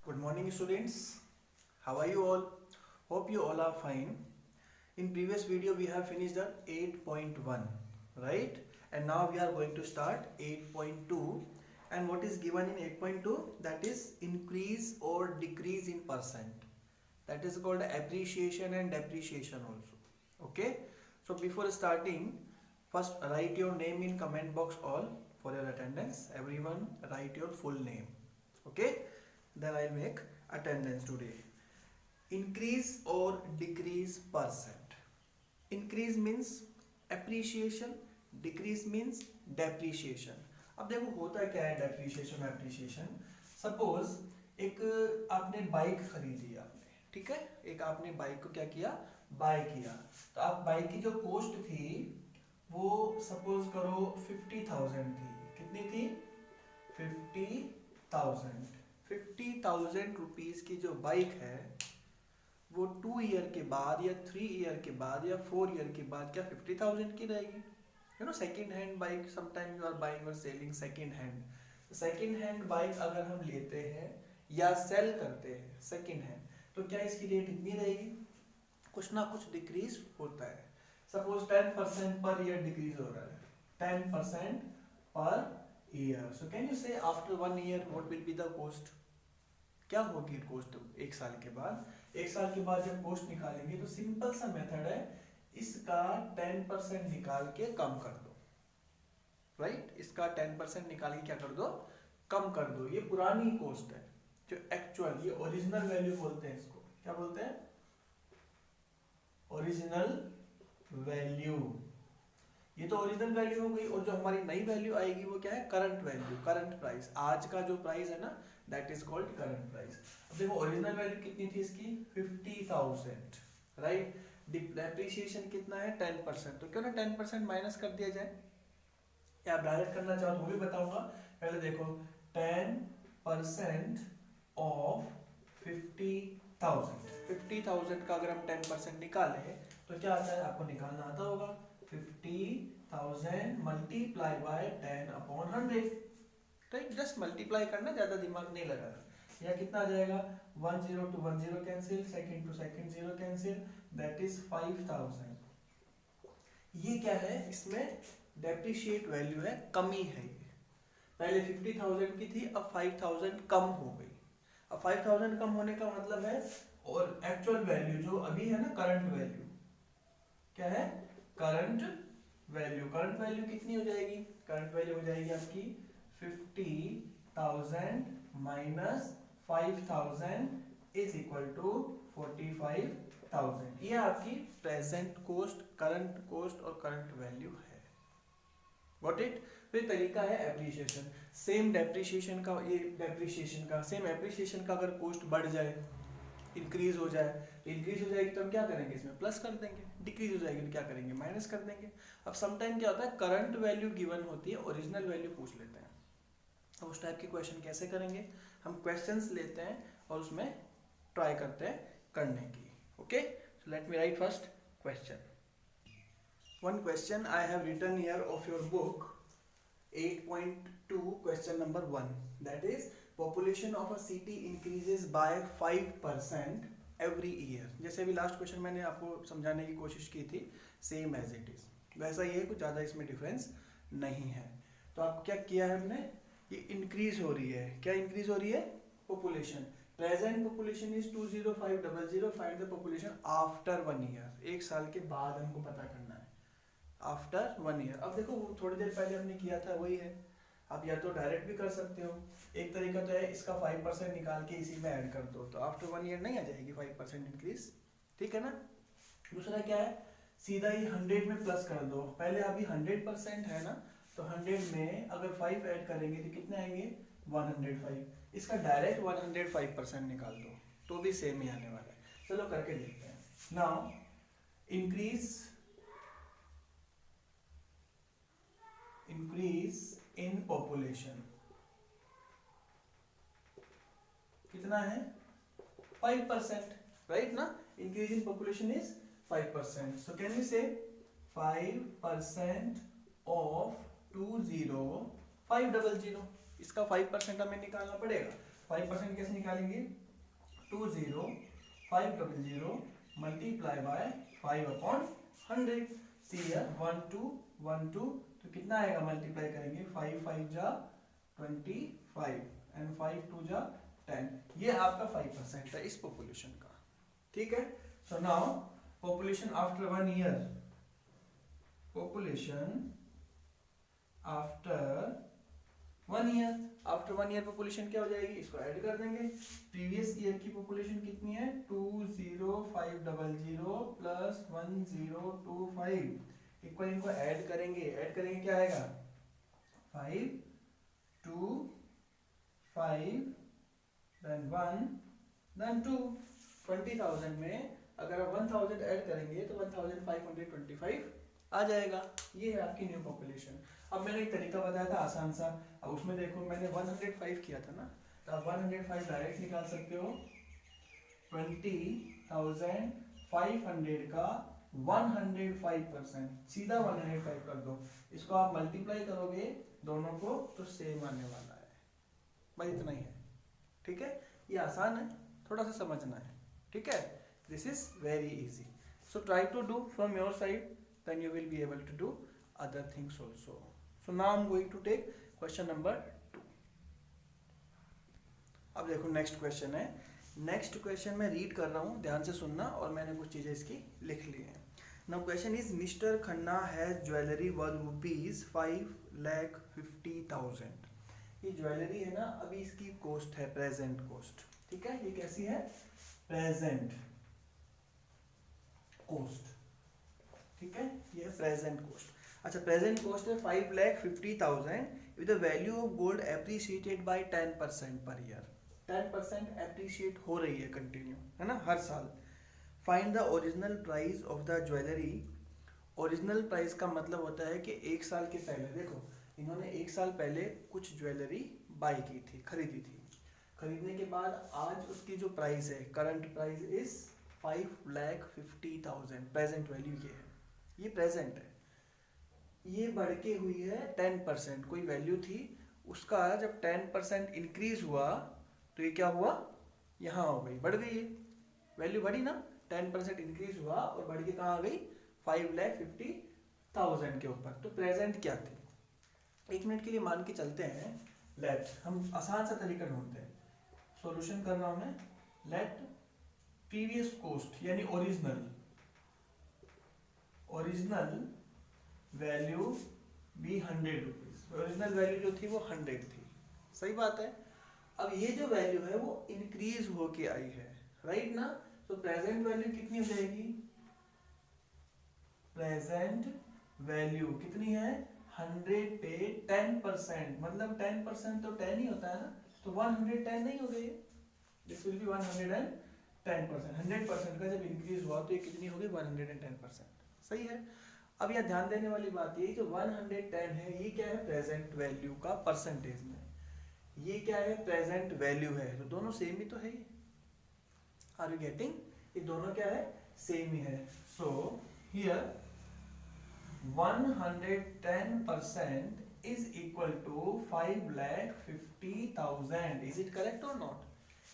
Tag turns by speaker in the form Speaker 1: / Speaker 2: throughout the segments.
Speaker 1: Good morning, students. How are you all? Hope you all are fine. In previous video, we have finished the 8.1, right? And now we are going to start 8.2. And what is given in 8.2? That is increase or decrease in percent. That is called appreciation and depreciation also. Okay? So before starting, first write your name in comment box all for your attendance. Everyone write your full name. Okay? Then I'll make attendance today. Increase or decrease percent. Increase means appreciation, decrease means depreciation. अब देखो होता क्या है depreciation appreciation. Suppose एक आपने bike खरीदी आपने, ठीक है, एक आपने बाइक को क्या किया, बाय किया. तो आप बाइक की जो कॉस्ट थी वो सपोज करो 50,000 थी. कितनी थी? 50,000. 50,000 रुपीज की जो बाइक है वो 2 ईयर के बाद या 3 ईयर के बाद या 4 ईयर के बाद क्या 50,000 की रहेगी? You know second hand bike, sometime you are buying और selling second hand. Second hand bike अगर हम लेते हैं या सेल करते हैं सेकेंड हैंड, तो क्या इसकी रेट इतनी रहेगी? कुछ ना कुछ डिक्रीज होता है. सपोज 10% पर ईयर डिक्रीज हो रहा है, 10% पर year. So can you say after 1 year what will be the cost? क्या होगी कॉस्ट एक साल के बाद? एक साल के बाद जब कॉस्ट निकालेंगे तो सिंपल सा मेथड है, इसका 10% निकाल के कम कर दो. राइट? इसका 10% निकाल के क्या कर दो? कम कर दो. ये पुरानी कॉस्ट है जो एक्चुअल, ये ओरिजिनल वैल्यू बोलते हैं इसको. क्या बोलते हैं? Original value. ये तो ओरिजिनल वैल्यू हो गई. और जो हमारी नई वैल्यू आएगी वो क्या है? Current value, current price. आज का जो प्राइस है ना, that is called current price. अब देखो ओरिजिनल वैल्यू कितनी थी इसकी? 50,000. राइट? डेप्रिसिएशन कितना है? 10%. तो क्यों ना 10% माइनस कर दिया जाए, या आप डायरेक्ट करना चाहो तो वो भी बताऊंगा. पहले देखो 10% ऑफ 50,000. 50,000 का अगर हम 10% निकालें तो क्या आता है? आपको निकालना आता होगा. 50,000 multiply by 10/100. Right? Just multiply करना, ज्यादा दिमाग नहीं लगाना. या कितना आ जाएगा? 1 0 to 1 0 cancel, second to second 0 cancel, that is 5,000. ये क्या है? इसमें डेप्रिशिएट वैल्यू है, कमी है. ये पहले 50,000 की थी, अब 5,000 कम हो गई. अब 5,000 कम होने का मतलब है, और एक्चुअल वैल्यू जो अभी है ना, करंट वैल्यू क्या है? Current value. करंट वैल्यू कितनी हो जाएगी? करंट वैल्यू हो जाएगी आपकी 50,000 माइनस 5,000 इज इक्वल टू 45,000. ये आपकी प्रेजेंट कॉस्ट, करंट कॉस्ट और करंट वैल्यू है. Got it? फिर तरीका है एप्रिसिएशन. सेम डेप्रिसिएशन का, ये डेप्रिसिएशन का, सेम एप्रिसिएशन का अगर कॉस्ट बढ़ जाए, इंक्रीज हो जाए, इंक्रीज हो जाएगी तो हम क्या करेंगे? इसमें प्लस कर देंगे. डिक्रीज हो जाएगी तो क्या करेंगे? माइनस कर देंगे. अब समटाइम क्या होता है, करंट वैल्यू गिवन होती है, ओरिजिनल वैल्यू पूछ लेते हैं. तो उस टाइप के क्वेश्चन कैसे करेंगे? हम क्वेश्चंस लेते हैं और उसमें ट्राई करते हैं करने की. Okay, so let me write first question. One question I have written here of your book 8.2, question number 1, that is population of a city increases by 5% every year. जैसे अभी लास्ट क्वेश्चन मैंने आपको समझाने की कोशिश की थी, सेम एज इट इज वैसा ही है, कुछ ज़्यादा इसमें डिफरेंस नहीं है. तो आप क्या किया है हमने? ये इंक्रीज हो रही है. क्या इंक्रीज हो रही है? Population. Present population is 20500. Find the population after 1 year. एक साल के बाद हमको पता करना है, आफ्टर 1 ईयर. अब देखो थोड़ी देर पहले हमने किया था वही है. आप या तो डायरेक्ट भी कर सकते हो. एक तरीका तो है, इसका 5% निकाल के इसी में ऐड कर दो, तो आफ्टर 1 ईयर नहीं आ जाएगी 5% इंक्रीज. ठीक है ना? दूसरा क्या है, सीधा ही 100 में प्लस कर दो. पहले अभी 100% है ना, तो 100 में अगर 5 ऐड करेंगे तो कितने आएंगे? 105. इसका डायरेक्ट 105% निकाल दो तो भी सेम ही आने वाला है. चलो करके देखते हैं. नाउ इंक्रीज इन पॉपुलेशन कितना है? 5%. राइट ना? Increase in population is 5%. So can we say 5% of 20500. इसका 5% हमें निकालना पड़ेगा. 5% कैसे निकालेंगे, 20500 मल्टीप्लाई बाय 5/100। सी हियर 1 2 1 2, तो कितना आएगा, मल्टीप्लाई करेंगे 5 5 जा 25 एंड 5 2 जा 10। ये आपका 5% है इस पॉपुलेशन का, ठीक है। So now population after 1 year, population after 1 year, after 1 year population क्या हो जाएगी, इसको ऐड कर देंगे। प्रीवियस ईयर की पॉपुलेशन कितनी है, 20500 प्लस 1025 इक्वल, इनको ऐड करेंगे क्या आएगा, 5 2 5 देन 1 देन 2। 20,000 में अगर आप 1000 ऐड करेंगे तो 1525 आ जाएगा। ये है आपकी न्यू पॉपुलेशन। अब मैंने एक तरीका बताया था आसान सा, अब उसमें देखो मैंने 105 किया था ना, तो आप 105 डायरेक्ट निकाल सकते हो। 20,500 का 105%, सीधा 105 कर दो। इसको आप मल्टीप्लाई करोगे दोनों को तो सेम आने वाला है, बस इतना ही है, ठीक है। ये आसान है, थोड़ा सा समझना है, ठीक है। This is very easy, so try to do from your side, then you will be able to do other things also. So now I'm going to take question number 2. अब देखो नेक्स्ट क्वेश्चन है। Next question मैं read कर रहा हूँ, ध्यान से सुनना, और मैंने कुछ चीज़ें इसकी लिख ली हैं। Now question is mister Khanna has jewellery worth ₹5,50,000। ये ज्वेलरी है ना, अभी इसकी कॉस्ट है प्रेजेंट कॉस्ट, ठीक है। ये कैसी है, प्रेजेंट कॉस्ट, ठीक है, ये प्रेजेंट कॉस्ट। अच्छा, प्रेजेंट कॉस्ट है 5,50,000 with the value of gold appreciated by 10% per year. 10% appreciate हो रही है कंटिन्यू, है ना, हर साल। Find the original price of the jewellery. Original price का मतलब होता है कि एक साल के पहले, देखो इन्होंने एक साल पहले कुछ ज्वेलरी बाई की थी, खरीदी थी। खरीदने के बाद आज उसकी जो प्राइस है, current price is 5,50,000, present value ये है, ये प्रेजेंट है। ये बढ़ के हुई है 10%, कोई वैल्यू थी उसका, जब 10% इंक्रीज हुआ तो ये क्या हुआ, यहाँ हो गई, बढ़ गई, है वैल्यू बढ़ी ना, 10% इंक्रीज हुआ और बढ़ के कहाँ आ गई, 5,50,000 के ऊपर। तो प्रेजेंट क्या थी, एक मिनट के लिए मान के चलते हैं, लेट, हम आसान सा तरीका ढूंढते हैं, सॉल्यूशन कर रहा हूं मैं। लेट प्रीवियस कॉस्ट यानी ओरिजिनल वैल्यू भी 100 रुपीज, ओरिजिनल वैल्यू जो थी वो 100 थी, सही बात है। अब ये जो वैल्यू है वो इंक्रीज होके आई है, राइट ना, तो प्रेजेंट वैल्यू कितनी हो जाएगी, प्रेजेंट वैल्यू कितनी है, 100 पे 10%, मतलब 10% तो 10 ही होता है ना, तो 110 नहीं हो गई, दिस विल बी 110%। 100% का जब इंक्रीज हुआ तो ये कितनी होगी, 110%, सही है। अब यहाँ ध्यान देने वाली बात ये, जो 110 है ये क्या है, प्रेजेंट वैल्यू का परसेंटेज में, ये क्या है, प्रेजेंट वैल्यू है, तो दोनों सेम ही तो है। आर यू गेटिंग, ये दोनों क्या है, सेम ही है। So here 110% is equal to 5,50,000, is it correct or not?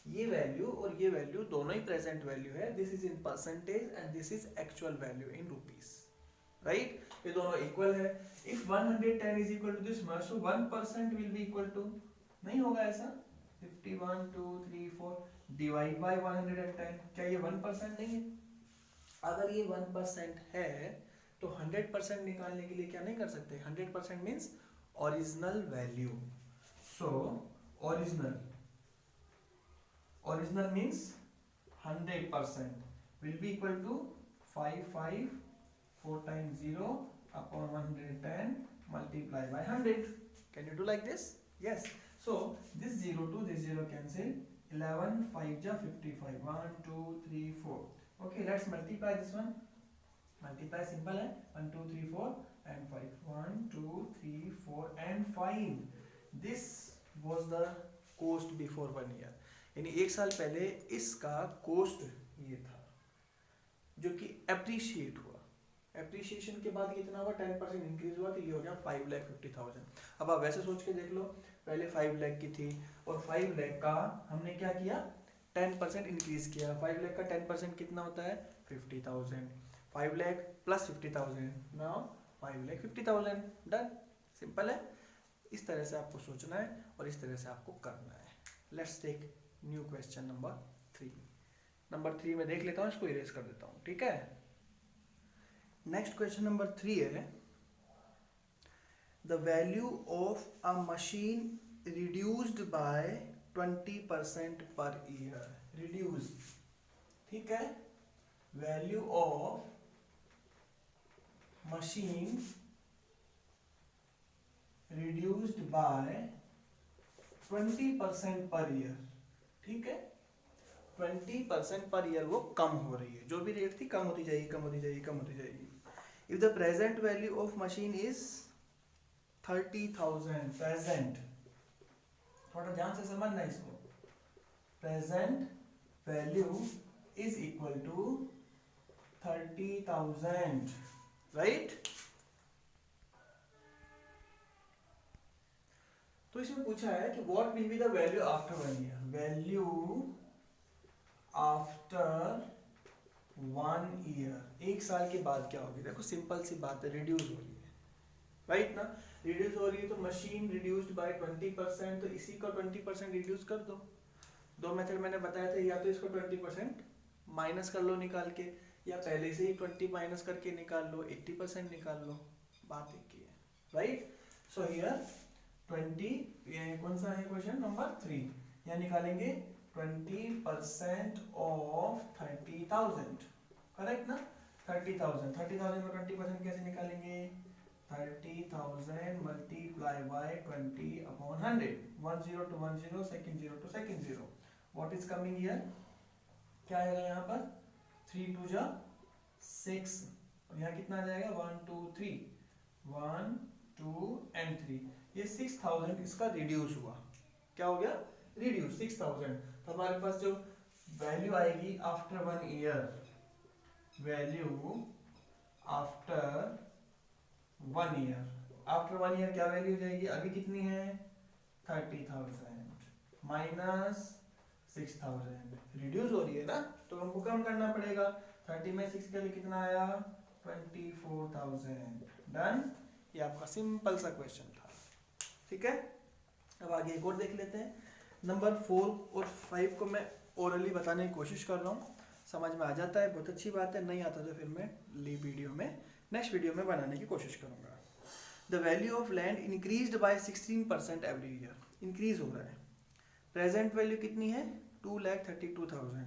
Speaker 1: ये वैल्यू और ये वैल्यू दोनों ही प्रेजेंट वैल्यू है, this is in percentage and this is actual value in rupees, right, ये दोनों इक्वल है। If 110 is equal to this much, so 1% will be equal to, नहीं होगा ऐसा, 51 2 3 4 डिवाइड बाय 110, क्या ये 1% नहीं है? अगर ये 1% है तो 100% निकालने के लिए क्या नहीं कर सकते, 100% means original value. So original means 100% will be equal to 55 4 times 0 upon 110 multiply by 100. Can you do like this? Yes. So this 0 to this 0 cancel, 11 5 ja 55, 1 2 3 4. Okay, let's multiply this one. Multiply simple है, 1 2 3 4 and 5, 1 2 3 4 and 5. This was the cost before 1 year, यानी एक साल पहले इसका coast ये था जो कि एप्रिशिएट हुआ, एप्रिशिएशन के बाद कितना हुआ, 10% इंक्रीज हुआ, तो ये हो गया 5,50,000। अब आप वैसे सोच के देख लो, पहले 5 लाख की थी और 5 लाख का हमने क्या किया 10% इंक्रीज किया। 5 लाख का 10% कितना होता है 50,000। 5 lakh plus 50,000, now 5 lakh 50,000। Done, simple है। इस तरह से आपको सोचना है और इस तरह से आपको करना है। Let's take new question number 3। Number 3 में देख लेता हूँ, इसको इरेज कर देता हूँ, ठीक है। नेक्स्ट क्वेश्चन नंबर 3 है the value of a machine reduced by 20% per year. Reduce, ठीक है, value of machine reduced by 20% per year, ठीक है। 20% पर ईयर वो कम हो रही है, जो भी रेट थी कम होती जाएगी, कम होती जाएगी, कम होती जाएगी। If the present value of machine is 30,000, present, थोड़ा ध्यान से समझना इसको, present value is equal to 30,000, right. तो इसमें पूछा है कि what will be the value after 1 year. Value after 1 year, 1 साल के बाद क्या होगी। देखो सिंपल सी बात है, रिड्यूस हो रही है, राइट ना, रिड्यूस हो रही है तो मशीन रिड्यूस्ड बाय 20%, तो इसी को 20% रिड्यूस कर दो। दो मेथड मैंने बताया था, या तो इसको 20% माइनस कर लो निकाल के, या पहले से ही 20 माइनस करके निकाल लो, 80% निकाल लो, बात एक ही है, राइट। सो हियर 20, ये कौन सा है क्वेश्चन नंबर 3, यहाँ निकालेंगे 20% ऑफ 30,000, करेक्ट ना। 30,000 में 20% कैसे निकालेंगे, 30,000 multiply by 20/100, 1 0 to 1 0, second 0 to second 0, what is coming here, क्या आएगा यहाँ पर 3 2 जा 6, और यहाँ कितना आ जाएगा 1 2 3, 1 2 and 3, ये 6,000 इसका रिड्यूस हुआ, क्या हो गया रिड्यूस 6,000। तो हमारे पास जो वैल्यू आएगी after 1 year, value after 1 year, after 1 year क्या वैल्यू हो जाएगी, अभी कितनी है 30,000 माइनस 6,000, रिड्यूस हो रही है ना, तो हमको कम करना पड़ेगा। 30 में 6 के लिए कितना आया 24,000। डन, ये आपका सिंपल सा क्वेश्चन था, ठीक है। अब आगे एक और देख लेते हैं। नंबर 4 और 5 को मैं ओरली बताने की कोशिश कर रहा हूँ, समझ में आ जाता है बहुत अच्छी बात है, नहीं आता तो फिर मैं नेक्स्ट वीडियो में बनाने की कोशिश करूँगा। The value of land increased by 16% every year, increase हो रहा है। प्रेजेंट वैल्यू कितनी है 2,32,000,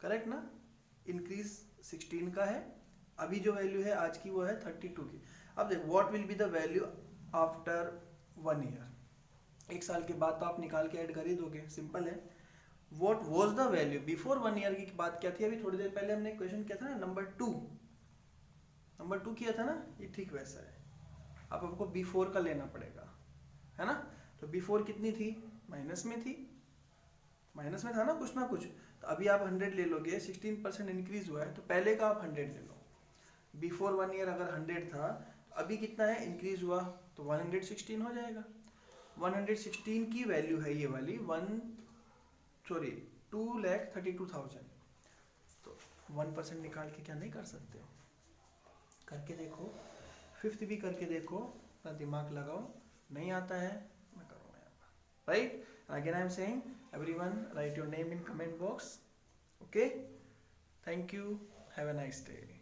Speaker 1: करेक्ट ना, इंक्रीज 16 का है, अभी जो वैल्यू है आज की वो है 32 की। अब देखो what will be the value after 1 year, 1 साल के बाद तो आप निकाल के ऐड कर ही दोगे, सिंपल है। What was the value before 1 year की बात क्या थी, अभी थोड़ी देर पहले हमने क्वेश्चन किया था ना नंबर 2 किया था ना, ये ठीक वैसा है। अब आपको बिफोर का लेना पड़ेगा, है ना। तो बिफोर कितनी थी, माइनस में थी, माइनस में था ना कुछ, तो अभी आप 100 ले लोगे, 16% इंक्रीज हुआ है तो पहले का आप 100 ले लो। बिफोर 1 ईयर अगर 100 था तो अभी कितना है इंक्रीज हुआ, तो 116 हो जाएगा। 116 की वैल्यू है ये वाली 2,32,000, तो 1% निकाल के क्या नहीं कर सकते हो, करके देखो, 5th भी करके देखो, अपना दिमाग लगाओ, नहीं आता है मैं करूँगा यहाँ पर, right. Again I am saying everyone right your name in comment box, okay, thank you, have a nice day.